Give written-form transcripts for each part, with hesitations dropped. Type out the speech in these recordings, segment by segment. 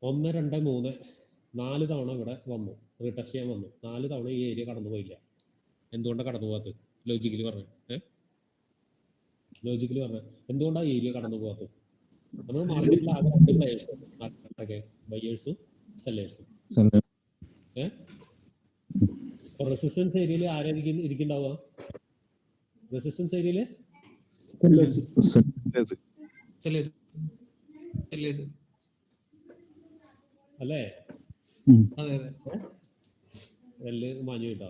1, 2, 3, 4 തവണ ഇവിടെ വന്നു, റീടെസ്റ്റ് ചെയ്യാൻ വന്നു. 4 തവണ ഈ ഏരിയ കടന്നു പോയില്ല. എന്തുകൊണ്ടാണ് കടന്നു പോകാത്തത്? ലോജിക്കലി പറഞ്ഞു, ലോജിക്കലി പറഞ്ഞു, എന്തുകൊണ്ടാണ് ഏരിയ കടന്നു പോകാത്തത്? നമ്മൾ മാർക്കറ്റിൽ ആകെ 2 പ്ലെയേഴ്സ്, ബയേഴ്സും സെല്ലേഴ്സും. റെസിസ്റ്റൻസ് ഏരിയയിൽ ആരായിരിക്കും ഇരിക്കുന്നുണ്ടാവുക? റെസിസ്റ്റൻസ് ഏരിയയിൽ അല്ലേ? മാഞ്ഞു കിട്ടാ.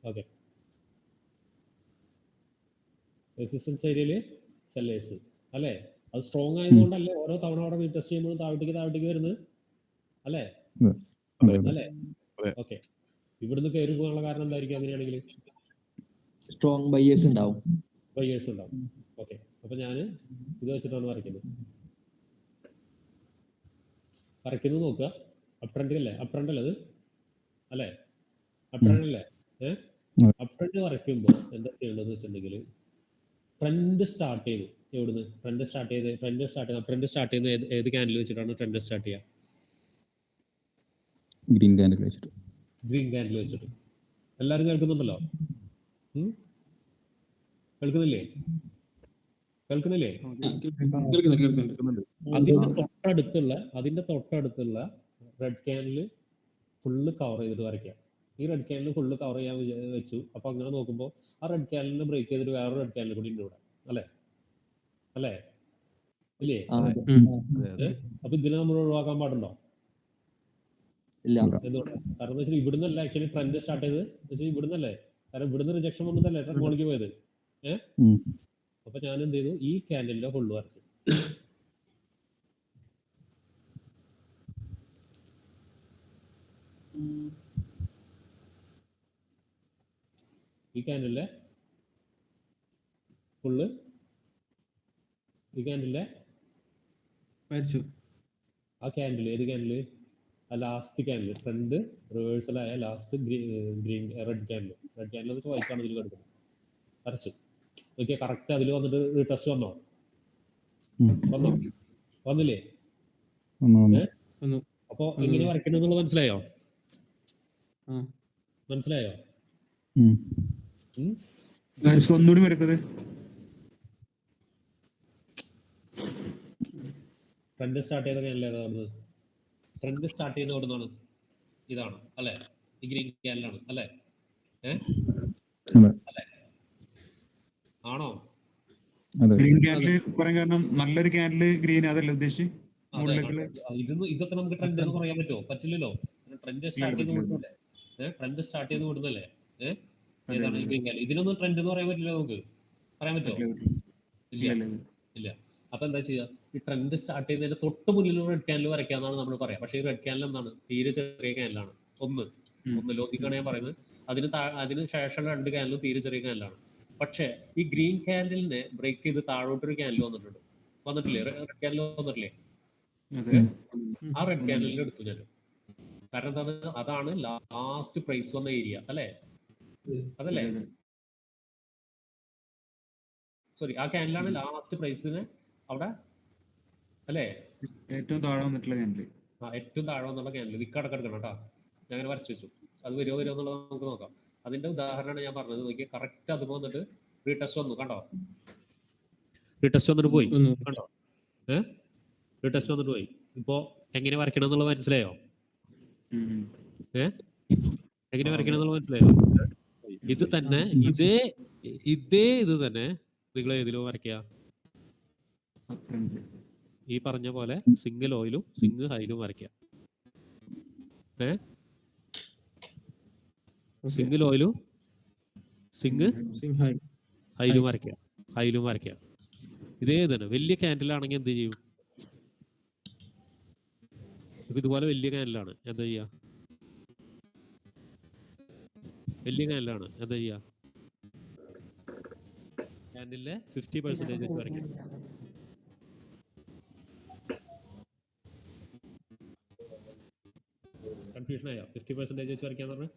ഓക്കെ, റെസിസ്റ്റൻസ് ഏരിയയിൽ സെല്ലേഴ്സ് അല്ലേ? അത് സ്ട്രോങ് ആയതുകൊണ്ടല്ലേ ഓരോ തവണ അവിടെ റീടെസ്റ്റ് ചെയ്യുമ്പോഴും താഴോട്ടേക്ക് വരുന്നത് അല്ലേ? അല്ലേ? ഓക്കെ, ഇവിടുന്ന് കയറി പോകാനുള്ള കാരണം എന്തായിരിക്കും? അങ്ങനെയാണെങ്കിൽ സ്ട്രോങ് ബയേഴ്സ് ഉണ്ടാവും. ഓക്കെ, അപ്പൊ ഞാൻ ഇത് വെച്ചിട്ടാണ് വരയ്ക്കുന്നത്. നോക്കുക, അപ് ട്രെൻഡ് അല്ലേ? അപ് ട്രെൻഡ് അല്ലേ അത്? അല്ലേ? അപ് ട്രെൻഡ് അല്ലേ? അപ് ട്രെൻഡ് വരയ്ക്കുമ്പോൾ എന്താ ചെയ്യേണ്ടതെന്ന് വെച്ചിട്ടുണ്ടെങ്കിൽ, ട്രെൻഡ് സ്റ്റാർട്ട് ചെയ്ത് എവിടുന്ന്? ട്രെൻഡ് സ്റ്റാർട്ട് ചെയ്യുന്ന ഏത് ക്യാൻഡിൽ വെച്ചിട്ടാണ് ട്രെൻഡ് സ്റ്റാർട്ട് ചെയ്യുക? ഗ്രീൻ ക്യാൻഡിൽ വെച്ചിട്ട്. എല്ലാവരും കേൾക്കുന്നുണ്ടല്ലോ? കേൾക്കുന്നില്ലേ? അതിന്റെ തൊട്ടടുത്തുള്ള റെഡ് ക്യാൻഡിൽ ഫുള്ള് കവർ ചെയ്തിട്ട് വരയ്ക്കുക. ഈ റെഡ് ക്യാൻഡിൽ ഫുള്ള് കവർ ചെയ്യാൻ വെച്ചു. അപ്പൊ അങ്ങനെ നോക്കുമ്പോൾ ആ റെഡ് ക്യാൻഡിലിനെ ബ്രേക്ക് ചെയ്തിട്ട് വേറെ റെഡ് ക്യാൻഡിൽ കൂടി ഉണ്ട് ഇവിടെ, അല്ലേ? ഇല്ലേ? അപ്പൊ ഇതിനെ നമ്മൾ ഒഴിവാക്കാൻ പാടുണ്ടോ? ഇല്ല. എന്തുകൊണ്ട്? കാരണം എന്ന് വെച്ചാൽ ഇവിടുന്നല്ല ആക്ച്വലി ട്രെൻഡ് സ്റ്റാർട്ട് ചെയ്ത്, ഇവിടുന്നല്ലേ? കാരണം ഇവിടുന്ന് റിജക്ഷൻ വന്നിട്ടല്ലേ ട്രെൻഡ് മോളിലേക്ക് പോയത്. അപ്പൊ ഞാൻ എന്ത് ചെയ്തു? ഈ ക്യാൻഡിലിന്റെ ഫുള്ള് വരച്ചു. ഈ ക്യാൻഡിലെ ഫുള്ള് വരച്ചു. ആ ക്യാൻഡിൽ ഏത് ക്യാൻഡിൽ? ആ ലാസ്റ്റ് ക്യാൻഡിൽ, ട്രെൻഡ് റിവേഴ്സലായ ലാസ്റ്റ് ഗ്രീൻ റെഡ് ക്യാൻഡിൽ വെച്ച് വൈറ്റാണ് ഇതിൽ കിടക്കുന്നത്. വരച്ചു. ഓക്കെ, കറക്റ്റ് അതിൽ വന്നിട്ട് റീടെസ്റ്റ് വന്നില്ലേ? അപ്പൊ എങ്ങനെ വരയ്ക്കണമെന്നുള്ളത് മനസ്സിലായോ? ഒന്നുകൂടി വരക്കത്. ട്രെൻഡ് സ്റ്റാർട്ട് ചെയ്ത ക്യാൻഡിലാണ്. ട്രെൻഡ് സ്റ്റാർട്ട് ചെയ്യുന്ന എവിടുന്നാണ്? ഇതാണ് അല്ലേ? ഈ ഗ്രീൻ ക്യാൻഡിലാണ് അല്ലേ? ആണോ? ഗ്രീൻ ക്യാൻഡിൽ പറയാൻ കാരണം നല്ലൊരു ക്യാൻഡിൽ ഗ്രീൻ അതല്ലേ ഉദ്ദേശിച്ചത്? ഇതൊക്കെ നമുക്ക് ട്രെൻഡ് എന്ന് പറയാൻ പറ്റുമോ? പറ്റില്ലല്ലോ. ട്രെൻഡ് സ്റ്റാർട്ട് ചെയ്ത് വിടുന്നല്ലേ? ഏതാണ് ഈ ഗ്രീൻ ക്യാൻഡിൽ? ഇതിനൊന്നും ട്രെൻഡ് എന്ന് പറയാൻ പറ്റില്ല. നമുക്ക് പറയാൻ പറ്റുമോ? ഇല്ല. അപ്പൊ എന്താ ചെയ്യുക? ഈ ട്രെൻഡ് സ്റ്റാർട്ട് ചെയ്യുന്നതിന്റെ തൊട്ട് മുന്നിലുള്ള റെഡ് ക്യാൻഡിൽ വരയ്ക്കാന്നാണ് നമ്മൾ പറയാം. പക്ഷേ ഈ റെഡ് ക്യാൻഡിൽ എന്താണ്? തീരെ ചെറിയ ക്യാൻഡിലാണ്. ഒന്ന് ലോജിക്കാണ് ഞാൻ പറയുന്നത്. അതിന് ശേഷം 2 ക്യാൻഡിലും തീരെ ചെറിയ ക്യാൻഡിലാണ്. പക്ഷേ ഈ ഗ്രീൻ ക്യാൻഡിലിനെ ബ്രേക്ക് ചെയ്ത് താഴോട്ടൊരു ക്യാൻഡിൽ വന്നിട്ടില്ലേ? റെഡ് ക്യാൻഡിൽ വന്നിട്ടില്ലേ? ആ റെഡ് ക്യാൻഡിലിനെ എടുത്തു ഞാൻ. കാരണം എന്താണ്? അതാണ് ലാസ്റ്റ് പ്രൈസ് വന്ന ഏരിയ അല്ലേ? അതല്ലേ? സോറി, ആ ക്യാൻഡിലാണ് ലാസ്റ്റ് പ്രൈസിന് അവിടെ അല്ലേ? ഏറ്റവും താഴെ വന്നിട്ടുള്ള ക്യാൻഡിൽ. ഏറ്റവും താഴെ വന്നുള്ള ക്യാൻഡിൽ വിക്കടക്കെടുക്കണം കേട്ടോ. ഞാൻ അങ്ങനെ വരച്ചു വെച്ചു. അത് വരുമോ എന്നുള്ളത് നമുക്ക് നോക്കാം. അതിന്റെ ഉദാഹരണമാണ് ഞാൻ പറഞ്ഞത്. നോക്കിയാൽ കറക്റ്റ് അത് വന്നിട്ട് റീടെസ്റ്റ് വന്നു. കണ്ടോ? റീടെസ്റ്റ് വന്നിട്ട് പോയി. കണ്ടോ? റീടെസ്റ്റ് വന്നിട്ട് പോയി. ഇപ്പോ എങ്ങനെ വരയ്ക്കണം എന്നുള്ളത് മനസ്സിലായോ? എങ്ങനെ വരയ്ക്കണം എന്നുള്ളത് മനസ്സിലായോ? ഇത് തന്നെ ഇത് തന്നെ നിങ്ങൾ ഏതിലും വരയ്ക്കുക? ഈ പറഞ്ഞ പോലെ സിംഗിൾ ഓയിലും സിംഗിൾ ഹൈലും വരയ്ക്കുക. സിംഗിൾ ഓയിലും സിംഗിൾ ഹൈലും വരയ്ക്കുക. ഇതേ തന്നെ. വലിയ ക്യാൻഡിലാണെങ്കിൽ എന്ത് ചെയ്യും? ഇപ്പൊ ഇതുപോലെ വലിയ ക്യാൻഡിലാണ് എന്താ ചെയ്യുക? ക്യാൻഡിലെ 50% വെച്ച് വരയ്ക്കാം. കൺഫ്യൂഷൻ ആയോ? 50% വെച്ച് വരയ്ക്കാന്ന് പറഞ്ഞാൽ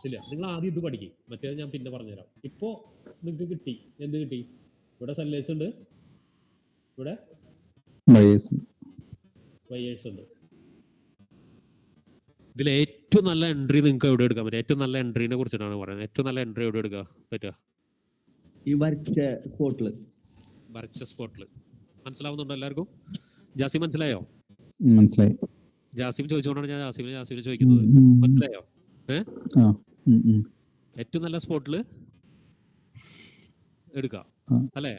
ഇല്ല. നിങ്ങൾ ആദ്യം ഇത് പഠിക്കും, മറ്റേത് ഞാൻ പിന്നെ പറഞ്ഞുതരാം. ഇപ്പോ നിങ്ങൾക്ക് കിട്ടി. എന്ത് കിട്ടി? ഇവിടെ സെല്ലേഴ്സ് ഉണ്ട്, ഇവിടെ ബയേഴ്സ് ഉണ്ട്. ഇതിൽ ഏറ്റവും നല്ല എൻട്രി നിങ്ങൾക്ക് എവിടെ എടുക്കാൻ പറ്റും? ഏറ്റവും നല്ല എൻട്രീനെ കുറിച്ചിട്ടാണ് പറയുന്നത്. ഏറ്റവും നല്ല എൻട്രി എവിടെ എടുക്കാൻ പറ്റുക? ഈ വരച്ച സ്പോട്ടില്. വരച്ച സ്പോട്ടിൽ. മനസ്സിലാവുന്നുണ്ടോ എല്ലാവർക്കും? ജാസിം മനസ്സിലായോ? മനസ്സിലായി. ജാസിം ചോദിച്ചുകൊണ്ടാണ് ഞാൻ ജാസിമിനെ ചോദിക്കുന്നത്. മനസ്സിലായോ? ഏറ്റവും നല്ല സ്പോട്ടിൽ എടുക്കാം അല്ലേ?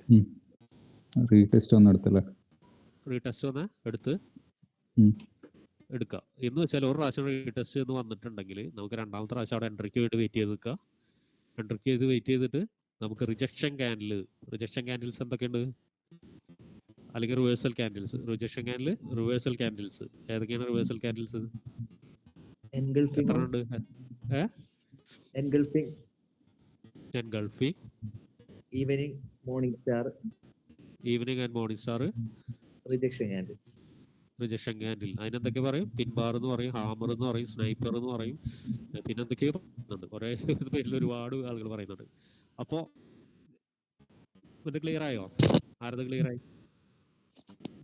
റീടെസ്റ്റ് ഒന്ന് എടുത്തല്ലേ? റീടെസ്റ്റ് ഒന്ന് എടുത്ത് എടുക്കുക എന്ന് വെച്ചാൽ ഒരു പ്രാവശ്യം റീടെസ്റ്റ് എന്ന് വന്നിട്ടുണ്ടെങ്കിൽ നമുക്ക് രണ്ടാമത്തെ പ്രാവശ്യം അവിടെ എൻട്രിക്ക് വേണ്ടി വെയിറ്റ് ചെയ്ത് നിൽക്കുക. എൻട്രിക്ക് ചെയ്ത് വെയിറ്റ് ചെയ്തിട്ട് നമുക്ക് റിജക്ഷൻ ക്യാൻഡിൽസ് എന്തൊക്കെയുണ്ട്? അല്ലെങ്കിൽ reversal candles. Rejection candle, reversal candles. ഏതൊക്കെയാണ് റിവേഴ്സൽ ക്യാൻഡിൽസ്? എത്രയുണ്ട്? Engulfing, evening, morning star, evening and morning star, rejection candle. അതിനെന്തൊക്കെ പറയും? പിൻബാർ എന്ന് പറയും, ഹാമർ എന്ന് പറയും, സ്നൈപ്പർ എന്ന് പറയും, പിന്നെ എന്തൊക്കെയോ പറയുന്നുണ്ട്. കുറെ പേരിൽ ഒരുപാട് ആളുകൾ പറയുന്നുണ്ട്. അപ്പോ ഇത് ക്ലിയർ ആയോ? ആരത് ക്ലിയർ ആയി?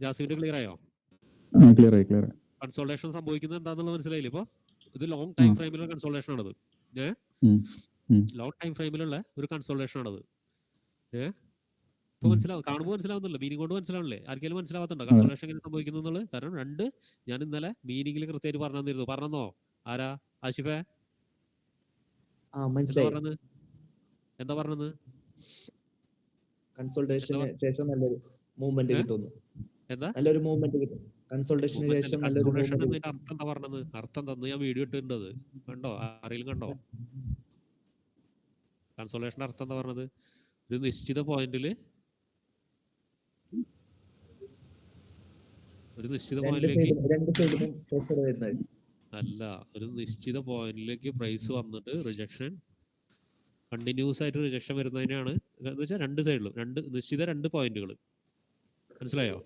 ജാസിമിന്റെ ക്ലിയർ ആയോ? കൺസോൾട്ടേഷൻ സംഭവിക്കുന്നത് എന്താണെന്നുള്ളത് മനസ്സിലായില്ലേ? ഇപ്പൊ ഇത് ലോങ് ടൈം ഫ്രെയിമിലുള്ള കൺസോൾട്ടേഷൻ ആണത്. ലോങ് ടൈം ഫ്രെയിമിലുള്ള ഒരു കൺസോൾട്ടേഷൻ ആണത്. ഇപ്പൊ മനസ്സിലാവും, കാണുമ്പോൾ മനസ്സിലാവുന്നില്ല, മീനിങ് കൊണ്ട് മനസ്സിലാവണില്ലേ? ആർക്കെങ്കിലും മനസ്സിലാവാത്തുണ്ടോ കൺസോൾട്ടേഷൻ എങ്ങനെ സംഭവിക്കുന്നുള്ളത്? കാരണം രണ്ട് ഞാൻ ഇന്നലെ മീനിങ്ങിൽ കൃത്യമായിട്ട് പറഞ്ഞു തന്നിരുന്നു. പറഞ്ഞോ ആരാ? ആഷിഫേ എന്താ പറഞ്ഞത്? കൺസൾട്ടേഷന് ശേഷം നല്ലൊരു മൂവ്മെന്റ് കിട്ടുന്നു. എന്താ നല്ലൊരു മൂവ്മെന്റ് കിട്ടും കൺസൾട്ടേഷന് ശേഷം. അർത്ഥം എന്താ പറഞ്ഞത്? അർത്ഥം തന്നു ഞാൻ വീഡിയോ ഇട്ടിട്ടുണ്ട്, കണ്ടോ? ആരെങ്കിലും കണ്ടോ? കൺസോളേഷന്റെ അർത്ഥം എന്താ പറഞ്ഞത്? ഒരു നിശ്ചിത പോയിന്റില് അല്ല, ഒരു നിശ്ചിത പോയിന്റിലേക്ക് പ്രൈസ് വന്നിട്ട് റിജക്ഷൻ കണ്ടിന്യൂസ് ആയിട്ട് റിജക്ഷൻ വരുന്നതിനാണ് എന്ന് വെച്ചാൽ രണ്ട് സൈഡിലും നിശ്ചിത രണ്ട് പോയിന്റുകൾ. മനസ്സിലായോ?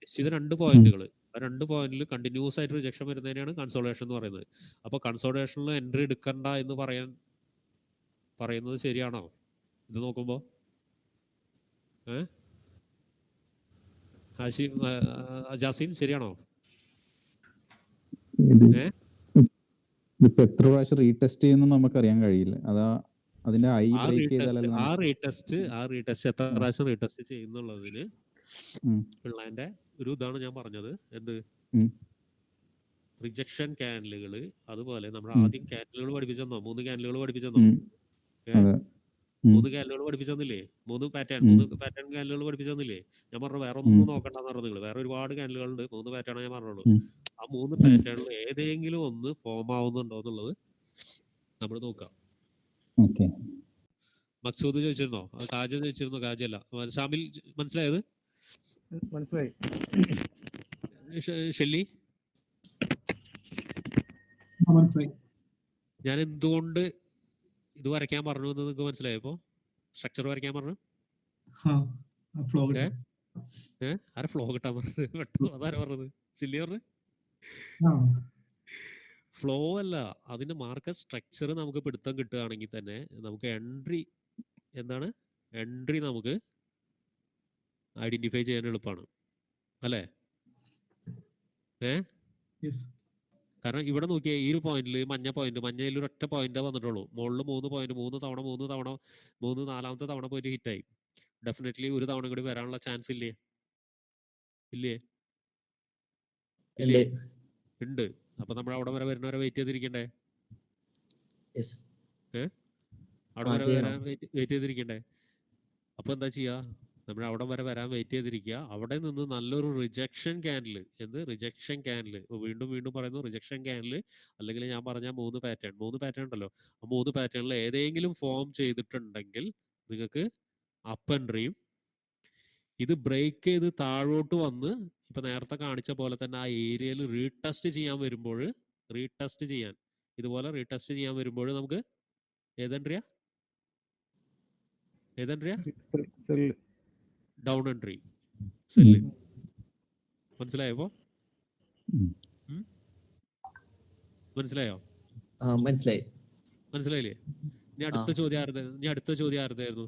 നിശ്ചിത രണ്ട് പോയിന്റുകൾ, ആ രണ്ട് പോയിന്റിൽ കണ്ടിന്യൂസ് ആയിട്ട് റിജക്ഷൻ വരുന്നതിനാണ് കൺസോളേഷൻ എന്ന് പറയുന്നത്. അപ്പോൾ കൺസോളേഷനിൽ എൻട്രി എടുക്കണ്ട എന്ന് പറയുന്നത് ശരിയാണോ ഇത് നോക്കുമ്പോ? ജാസിം ശരിയാണോ? ഇപ്പൊ എത്ര പ്രാവശ്യം റീടെസ്റ്റ് ചെയ്യുന്ന നമുക്ക് അറിയാൻ കഴിയില്ല. അതാ അതിന്റെ ഐ ബ്രേക്ക് ചെയ്താലല്ലേ ആ റീടെസ്റ്റ് എത്ര പ്രാവശ്യം റീടെസ്റ്റ് ചെയ്യുന്നുള്ളതിന് ഉള്ളതിന്റെ ഒരു ഇതാണ് ഞാൻ പറഞ്ഞത്. എന്ത്? റിജക്ഷൻ ക്യാൻഡിലുകൾ. അതുപോലെ നമ്മൾ ആദ്യം ക്യാൻഡിലുകൾ പഠിപ്പിച്ചെന്നോ? 3 ക്യാൻഡിലുകൾ പഠിപ്പിച്ചെന്നോ? 3 ക്യാൻഡിലുകൾ പഠിപ്പിച്ചെന്നില്ലേ? 3 പാറ്റേൺ ക്യാൻഡിലുകൾ പഠിപ്പിച്ചെന്നില്ലേ? ഞാൻ പറഞ്ഞു വേറെ ഒന്നും നോക്കണ്ടെന്ന് പറഞ്ഞു. നിങ്ങൾ വേറെ ഒരുപാട് ക്യാൻഡിലുകൾ ഉണ്ട്, 3 പാറ്റേൺ ഞാൻ പറഞ്ഞോളൂ. ആ 3 പാറ്റേണിൽ ഏതെങ്കിലും ഒന്ന് ഫോം ആവുന്നുണ്ടോ എന്നുള്ളത് നമ്മൾ നോക്കാം. മക്സൂദ് ചോദിച്ചിരുന്നോ? കാജ ചോദിച്ചിരുന്നോ? കാജല്ല, ഷാമിൽ മനസ്സിലായത്? മനസ്സിലായി. ഷെല്ലി മനസ്സിലായി. ഞാൻ എന്തുകൊണ്ട് ഇത് വരയ്ക്കാൻ പറഞ്ഞു എന്ന് നിങ്ങൾക്ക് മനസ്സിലായോ? ഇപ്പൊ സ്ട്രക്ചർ വരയ്ക്കാൻ പറഞ്ഞു. ആരെ ഫ്ലോ കിട്ടാൻ പറഞ്ഞു? അതാരാ പറഞ്ഞത്? ഷെല്ലി പറഞ്ഞു. ഫ്ലോ അല്ല, അതിന്റെ മാർക്കറ്റ് സ്ട്രക്ചർ നമുക്ക് പിടുത്തം കിട്ടുകയാണെങ്കിൽ തന്നെ നമുക്ക് എൻട്രി നമുക്ക് ഐഡന്റിഫൈ ചെയ്യാൻ എളുപ്പമാണ് അല്ലേ? കാരണം ഇവിടെ നോക്കിയാൽ ഈ ഒരു പോയിന്റിൽ മഞ്ഞയിൽ ഒരൊറ്റ പോയിന്റ് വന്നിട്ടുള്ളൂ. മുകളിൽ 3 പോയിന്റ്, 3 നാലാമത്തെ തവണ പോയിട്ട് ഹിറ്റായി. ഡെഫിനറ്റ്ലി ഒരു തവണ കൂടി വരാനുള്ള ചാൻസ് ഇല്ലേ? ഉണ്ട്. അപ്പൊ നമ്മൾ അവിടെ വരെ വരുന്നവരെ വെയിറ്റ് ചെയ്തിരിക്കണ്ടേ? അവിടെ വരെ വരാൻ വെയിറ്റ് ചെയ്തിരിക്കണ്ടേ? അപ്പൊ എന്താ ചെയ്യാ? നമ്മൾ അവിടെ വരെ വരാൻ വെയിറ്റ് ചെയ്തിരിക്കുക. അവിടെ നിന്ന് നല്ലൊരു റിജക്ഷൻ ക്യാൻഡിൽ, വീണ്ടും പറയുന്നു, റിജക്ഷൻ ക്യാൻഡിൽ അല്ലെങ്കിൽ ഞാൻ പറഞ്ഞ 3 പാറ്റേൺ ഉണ്ടല്ലോ, ആ 3 പാറ്റേണിൽ ഏതെങ്കിലും ഫോം ചെയ്തിട്ടുണ്ടെങ്കിൽ നിങ്ങൾക്ക് അപ്പ് എൻട്രിയും, ഇത് ബ്രേക്ക് ചെയ്ത് താഴോട്ട് വന്ന് ഇപ്പൊ നേരത്തെ കാണിച്ച പോലെ തന്നെ ആ ഏരിയയിൽ റീടെസ്റ്റ് ചെയ്യാൻ വരുമ്പോൾ നമുക്ക് ഏതെൻട്രിയാ ഡൗൺ എൻട്രി സെല്ല്. മനസ്സിലായോ? മനസ്സിലായില്ലേ? ഇനി അടുത്ത ചോദ്യം ആരുതായിരുന്നു?